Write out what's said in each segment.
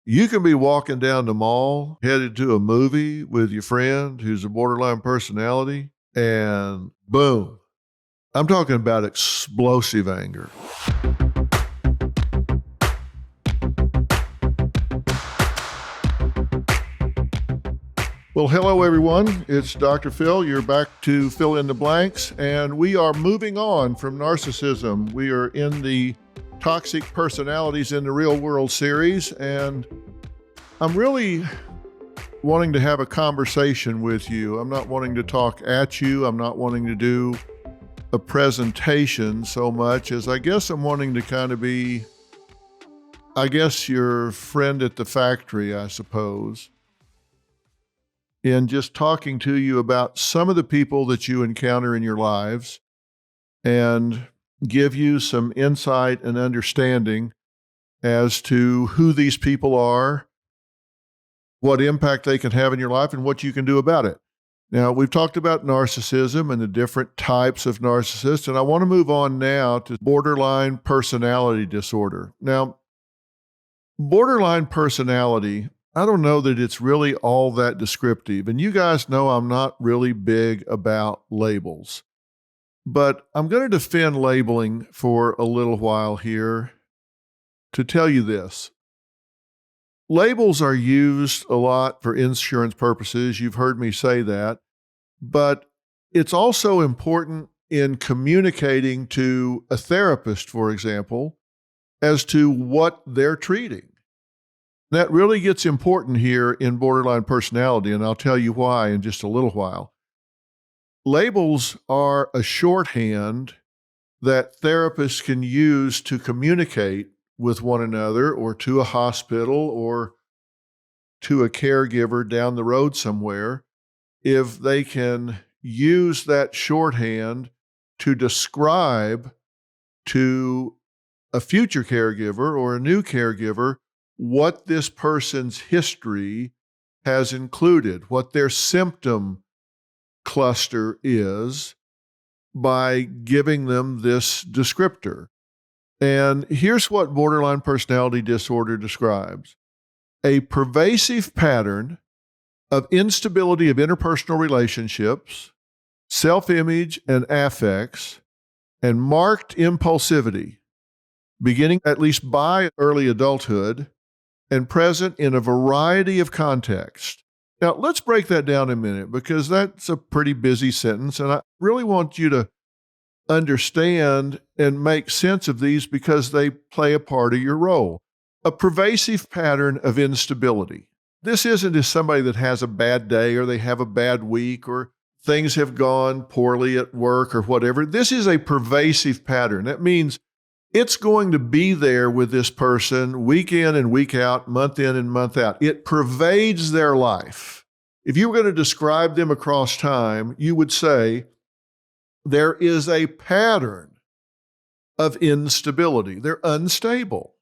You can be walking down the mall, headed to a movie with your friend who's a borderline personality, and boom. I'm talking about explosive anger. Well, hello, everyone. It's Dr. Phil. You're back to Fill in the Blanks, and we are moving on from narcissism. We are in the Toxic Personalities in the Real World series, and I'm really wanting to have a conversation with you. I'm not wanting to talk at you. I'm not wanting to do a presentation so much as I guess I'm wanting to kind of be, your friend at the factory, I suppose, in just talking to you about some of the people that you encounter in your lives and give you some insight and understanding as to who these people are, what impact they can have in your life, and what you can do about it. Now, we've talked about narcissism and the different types of narcissists, and I want to move on now to borderline personality disorder. Now, borderline personality, I don't know that it's really all that descriptive. And you guys know I'm not really big about labels. But I'm going to defend labeling for a little while here to tell you this. Labels are used a lot for insurance purposes. You've heard me say that. But it's also important in communicating to a therapist, for example, as to what they're treating. That really gets important here in borderline personality, and I'll tell you why in just a little while. Labels are a shorthand that therapists can use to communicate with one another or to a hospital or to a caregiver down the road somewhere if they can use that shorthand to describe to a future caregiver or a new caregiver what this person's history has included, what their symptom cluster is, by giving them this descriptor. And here's what borderline personality disorder describes: a pervasive pattern of instability of interpersonal relationships, self-image and affects, and marked impulsivity, beginning at least by early adulthood and present in a variety of contexts. Now, let's break that down a minute because that's a pretty busy sentence, and I really want you to understand and make sense of these because they play a part of your role. A pervasive pattern of instability. This isn't just somebody that has a bad day or they have a bad week or things have gone poorly at work or whatever. This is a pervasive pattern. That means it's going to be there with this person week in and week out, month in and month out. It pervades their life. If you were going to describe them across time, you would say there is a pattern of instability. They're unstable.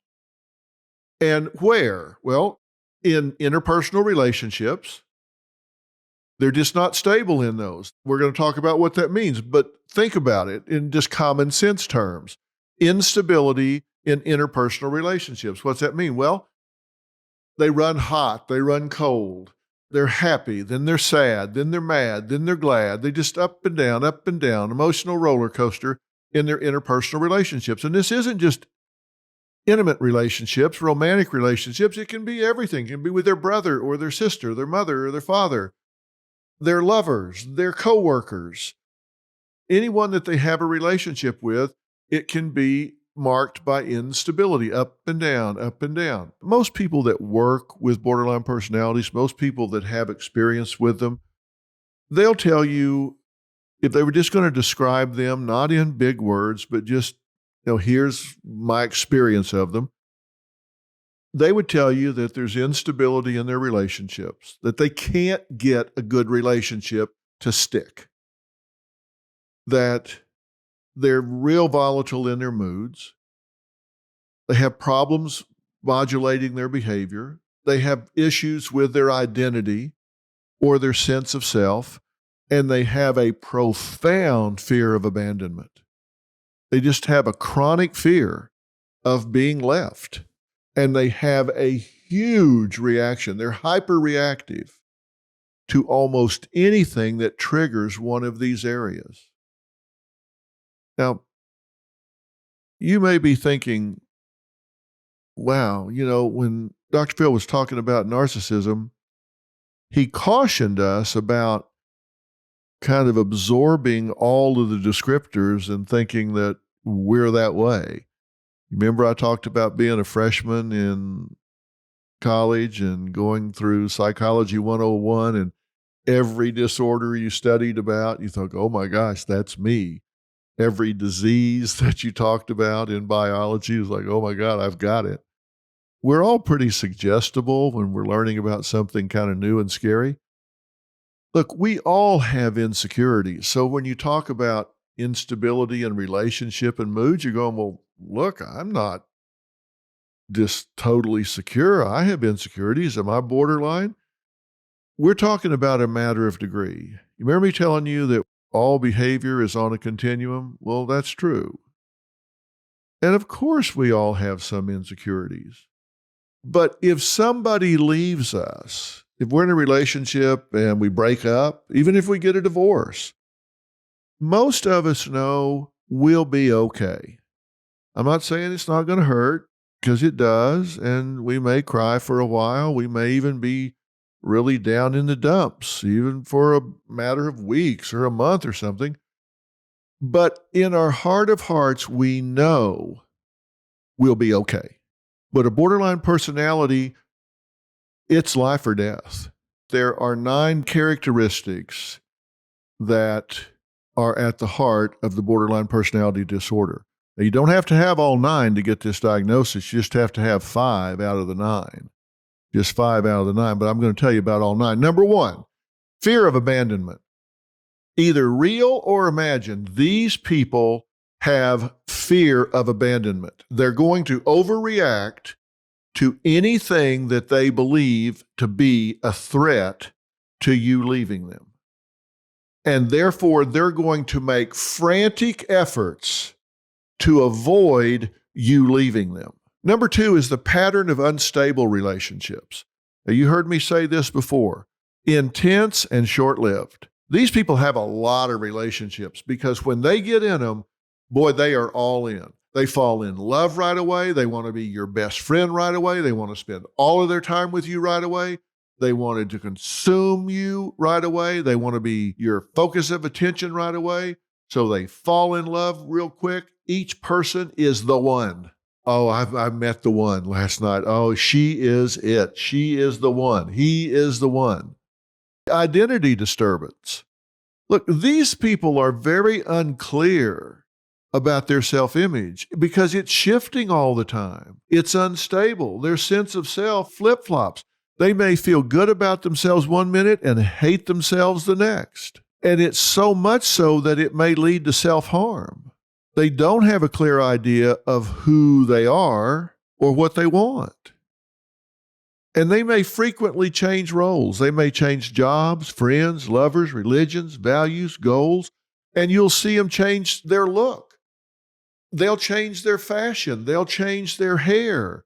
And where? Well, in interpersonal relationships, they're just not stable in those. We're going to talk about what that means, but think about it in just common sense terms. Instability in interpersonal relationships. What's that mean? Well, they run hot, they run cold. They're happy, then they're sad, then they're mad, then they're glad. They just up and down, emotional roller coaster in their interpersonal relationships. And this isn't just intimate relationships, romantic relationships. It can be everything. It can be with their brother or their sister, their mother or their father, their lovers, their coworkers, anyone that they have a relationship with. It can be marked by instability, up and down, up and down. Most people that work with borderline personalities, most people that have experience with them, they'll tell you, if they were just going to describe them, not in big words, but just, here's my experience of them, they would tell you that there's instability in their relationships, that they can't get a good relationship to stick, that they're real volatile in their moods. They have problems modulating their behavior. They have issues with their identity or their sense of self, and they have a profound fear of abandonment. They just have a chronic fear of being left, and they have a huge reaction. They're hyper reactive to almost anything that triggers one of these areas. Now, you may be thinking, wow, when Dr. Phil was talking about narcissism, he cautioned us about kind of absorbing all of the descriptors and thinking that we're that way. Remember, I talked about being a freshman in college and going through Psychology 101, and every disorder you studied about, you thought, oh my gosh, that's me. Every disease that you talked about in biology is like, oh my God, I've got it. We're all pretty suggestible when we're learning about something kind of new and scary. Look, we all have insecurities. So when you talk about instability and relationship and mood, you're going, well, look, I'm not just totally secure. I have insecurities. Am I borderline? We're talking about a matter of degree. You remember me telling you that all behavior is on a continuum? Well, that's true. And of course, we all have some insecurities. But if somebody leaves us, if we're in a relationship and we break up, even if we get a divorce, most of us know we'll be okay. I'm not saying it's not going to hurt, because it does, and we may cry for a while. We may even be really down in the dumps, even for a matter of weeks or a month or something. But in our heart of hearts, we know we'll be okay. But a borderline personality, it's life or death. There are 9 characteristics that are at the heart of the borderline personality disorder. Now, you don't have to have all 9 to get this diagnosis. You just have to have 5 out of the 9. Just 5 out of the 9, but I'm going to tell you about all 9. Number 1, fear of abandonment. Either real or imagined, these people have fear of abandonment. They're going to overreact to anything that they believe to be a threat to you leaving them. And therefore, they're going to make frantic efforts to avoid you leaving them. Number 2 is the pattern of unstable relationships. Now, you heard me say this before, intense and short-lived. These people have a lot of relationships because when they get in them, boy, they are all in. They fall in love right away. They want to be your best friend right away. They want to spend all of their time with you right away. They wanted to consume you right away. They want to be your focus of attention right away. So they fall in love real quick. Each person is the one. Oh, I met the one last night. Oh, she is it. She is the one. He is the one. Identity disturbance. Look, these people are very unclear about their self-image because it's shifting all the time. It's unstable. Their sense of self flip-flops. They may feel good about themselves one minute and hate themselves the next. And it's so much so that it may lead to self-harm. They don't have a clear idea of who they are or what they want. And they may frequently change roles. They may change jobs, friends, lovers, religions, values, goals, and you'll see them change their look. They'll change their fashion. They'll change their hair.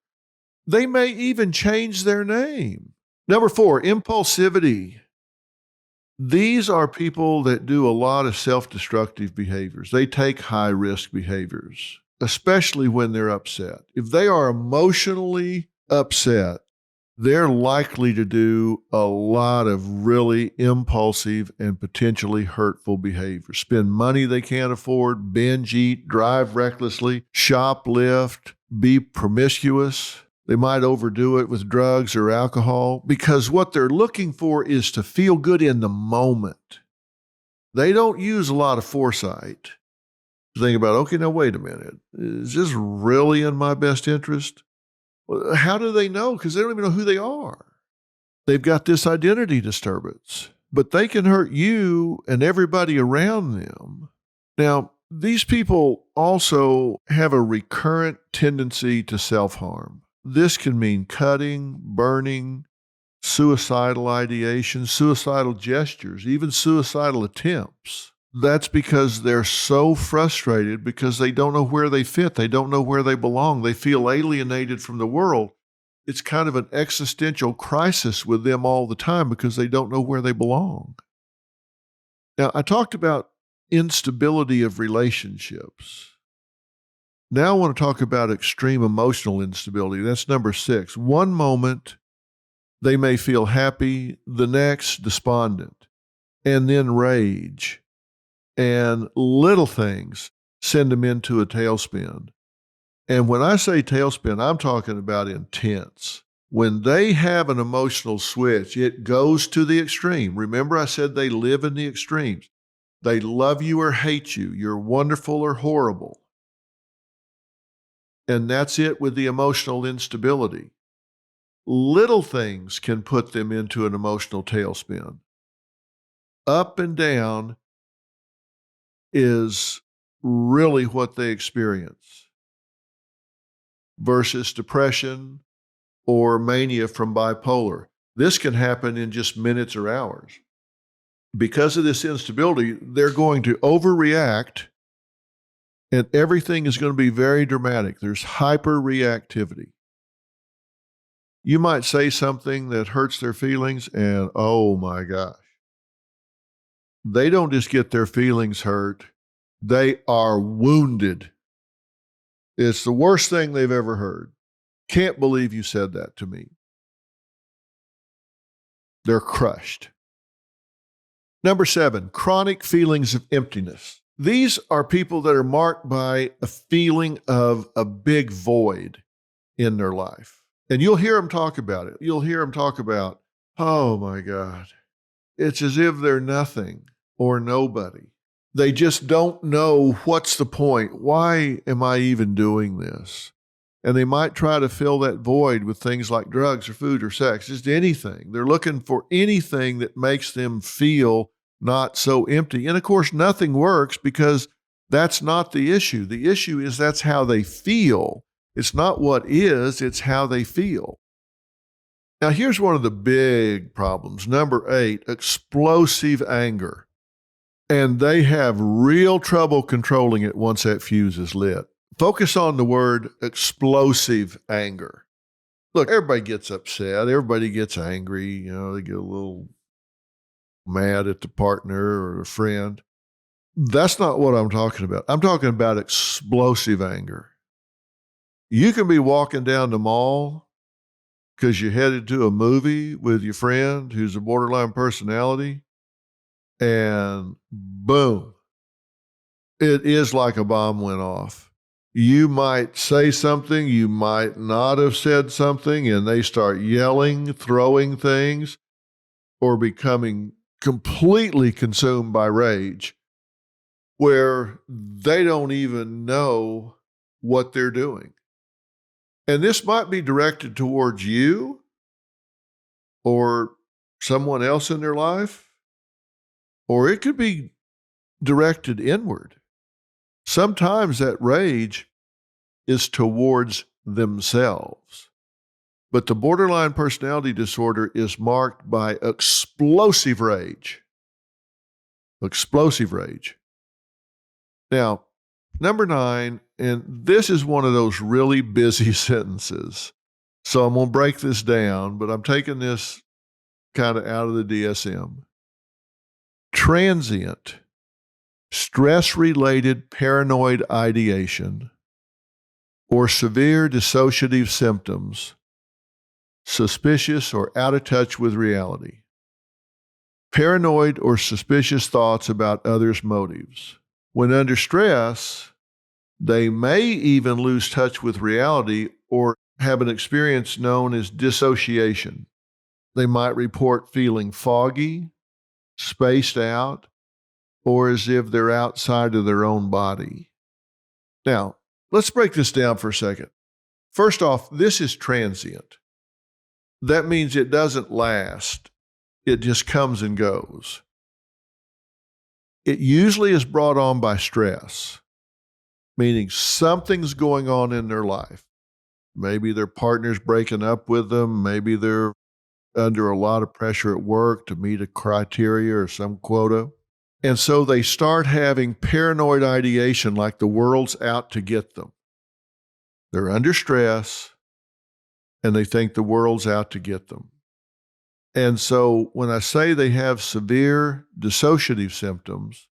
They may even change their name. Number 4, impulsivity. These are people that do a lot of self-destructive behaviors. They take high-risk behaviors, especially when they're upset. If they are emotionally upset, they're likely to do a lot of really impulsive and potentially hurtful behavior. Spend money they can't afford, binge eat, drive recklessly, shoplift, be promiscuous. They might overdo it with drugs or alcohol because what they're looking for is to feel good in the moment. They don't use a lot of foresight to think about, okay, now wait a minute. Is this really in my best interest? Well, how do they know? Because they don't even know who they are. They've got this identity disturbance, but they can hurt you and everybody around them. Now, these people also have a recurrent tendency to self-harm. This can mean cutting, burning, suicidal ideation, suicidal gestures, even suicidal attempts. That's because they're so frustrated because they don't know where they fit. They don't know where they belong. They feel alienated from the world. it's kind of an existential crisis with them all the time because they don't know where they belong. Now, I talked about instability of relationships. Now I want to talk about extreme emotional instability. That's number 6. One moment they may feel happy, the next despondent, and then rage. And little things send them into a tailspin. And when I say tailspin, I'm talking about intense. When they have an emotional switch, it goes to the extreme. Remember, I said they live in the extremes. They love you or hate you. You're wonderful or horrible. And that's it with the emotional instability. Little things can put them into an emotional tailspin. Up and down is really what they experience versus depression or mania from bipolar. This can happen in just minutes or hours. Because of this instability, they're going to overreact and everything is going to be very dramatic. There's hyperreactivity. You might say something that hurts their feelings and oh my gosh. They don't just get their feelings hurt, they are wounded. It's the worst thing they've ever heard. Can't believe you said that to me. They're crushed. Number 7, chronic feelings of emptiness. These are people that are marked by a feeling of a big void in their life. And you'll hear them talk about it. You'll hear them talk about, oh my God, it's as if they're nothing or nobody. They just don't know what's the point. Why am I even doing this? And they might try to fill that void with things like drugs or food or sex, just anything. They're looking for anything that makes them feel not so empty. And of course, nothing works because that's not the issue. The issue is that's how they feel. It's not what is, it's how they feel. Now, here's one of the big problems. Number 8, explosive anger. And they have real trouble controlling it once that fuse is lit. Focus on the word explosive anger. Look, everybody gets upset. Everybody gets angry. They get a little mad at the partner or a friend. That's not what I'm talking about. I'm talking about explosive anger. You can be walking down the mall because you're headed to a movie with your friend who's a borderline personality, and boom, it is like a bomb went off. You might say something, you might not have said something, and they start yelling, throwing things, or becoming completely consumed by rage, where they don't even know what they're doing. And this might be directed towards you or someone else in their life, or it could be directed inward. Sometimes that rage is towards themselves. But the borderline personality disorder is marked by explosive rage. Explosive rage. Now, number 9, and this is one of those really busy sentences. So I'm going to break this down, but I'm taking this kind of out of the DSM. Transient, stress-related paranoid ideation, or severe dissociative symptoms, suspicious or out of touch with reality. Paranoid or suspicious thoughts about others' motives. When under stress, they may even lose touch with reality or have an experience known as dissociation. They might report feeling foggy, spaced out, or as if they're outside of their own body. Now, let's break this down for a second. First off, this is transient. That means it doesn't last. It just comes and goes. It usually is brought on by stress, meaning something's going on in their life. Maybe their partner's breaking up with them. Maybe they're under a lot of pressure at work to meet a criteria or some quota. And so they start having paranoid ideation like the world's out to get them. They're under stress and they think the world's out to get them. And so when I say they have severe dissociative symptoms,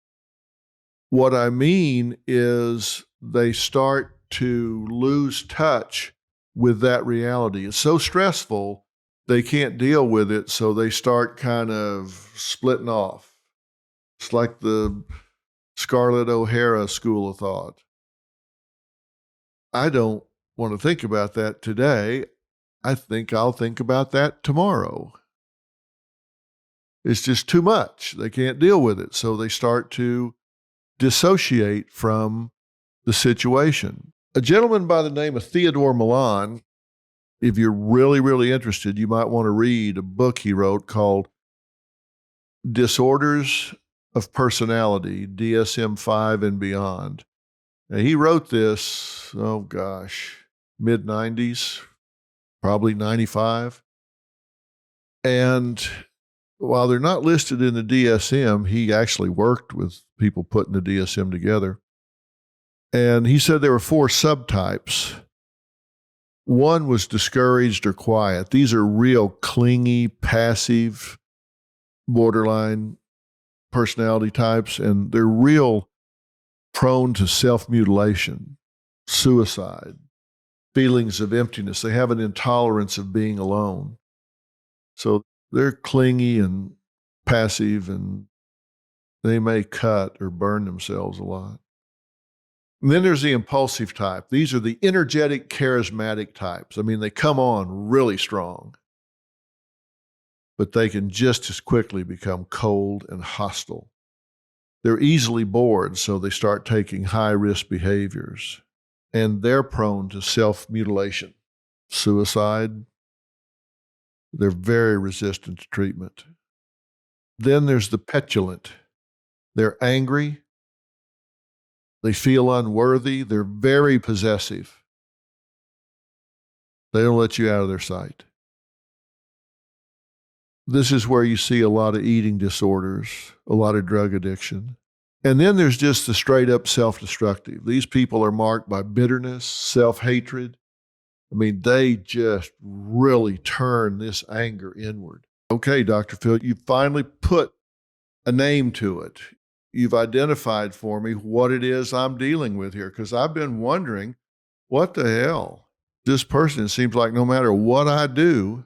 what I mean is they start to lose touch with that reality. It's so stressful, they can't deal with it, so they start kind of splitting off. It's like the Scarlett O'Hara school of thought. I don't want to think about that today. I think I'll think about that tomorrow. It's just too much. They can't deal with it, so they start to dissociate from the situation. A gentleman by the name of Theodore Milan, if you're really, really interested, you might want to read a book he wrote called Disorders of Personality, DSM-5 and Beyond. Now, he wrote this, mid-90s, probably 95. And while they're not listed in the DSM, he actually worked with people putting the DSM together. And he said there were 4 subtypes. One was discouraged or quiet. These are real clingy, passive, borderline personality types, and they're real prone to self-mutilation, suicide, feelings of emptiness. They have an intolerance of being alone. So they're clingy and passive, and they may cut or burn themselves a lot. And then there's the impulsive type. These are the energetic, charismatic types. I mean, they come on really strong, but they can just as quickly become cold and hostile. They're easily bored, so they start taking high-risk behaviors, and they're prone to self-mutilation, suicide. They're very resistant to treatment. Then there's the petulant. They're angry. They feel unworthy. They're very possessive. They don't let you out of their sight. This is where you see a lot of eating disorders, a lot of drug addiction. And then there's just the straight up self-destructive. These people are marked by bitterness, self-hatred. I mean, they just really turn this anger inward. Okay, Dr. Phil, you finally put a name to it. You've identified for me what it is I'm dealing with here, because I've been wondering, what the hell? This person, it seems like no matter what I do,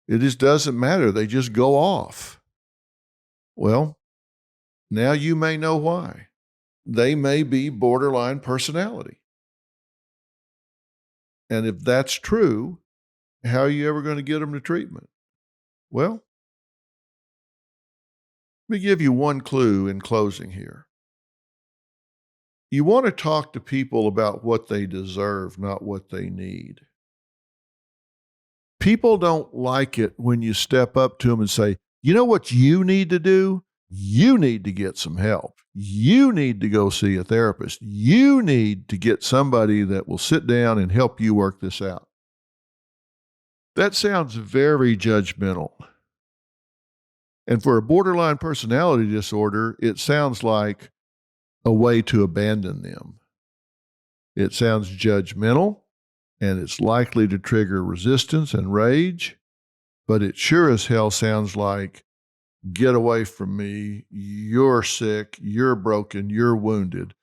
it just doesn't matter. They just go off. Well, now you may know why. They may be borderline personality. And if that's true, how are you ever going to get them to treatment? Well, let me give you one clue in closing here. You want to talk to people about what they deserve, not what they need. People don't like it when you step up to them and say, you know what you need to do? You need to get some help. You need to go see a therapist. You need to get somebody that will sit down and help you work this out. That sounds very judgmental. And for a borderline personality disorder, it sounds like a way to abandon them. It sounds judgmental, and it's likely to trigger resistance and rage, but it sure as hell sounds like, get away from me, you're sick, you're broken, you're wounded.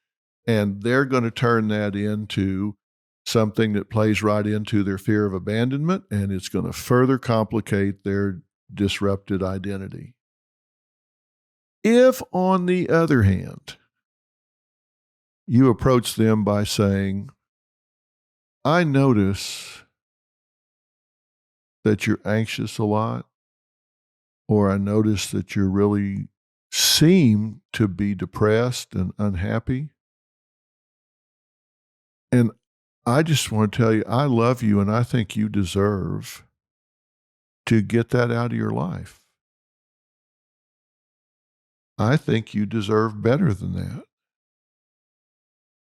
And they're going to turn that into something that plays right into their fear of abandonment, and it's going to further complicate their disrupted identity. If, on the other hand, you approach them by saying, I notice that you're anxious a lot, or I notice that you really seem to be depressed and unhappy. And I just want to tell you, I love you, and I think you deserve to get that out of your life. I think you deserve better than that.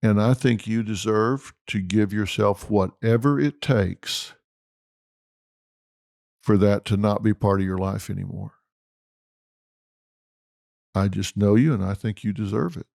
And I think you deserve to give yourself whatever it takes for that to not be part of your life anymore. I just know you, and I think you deserve it.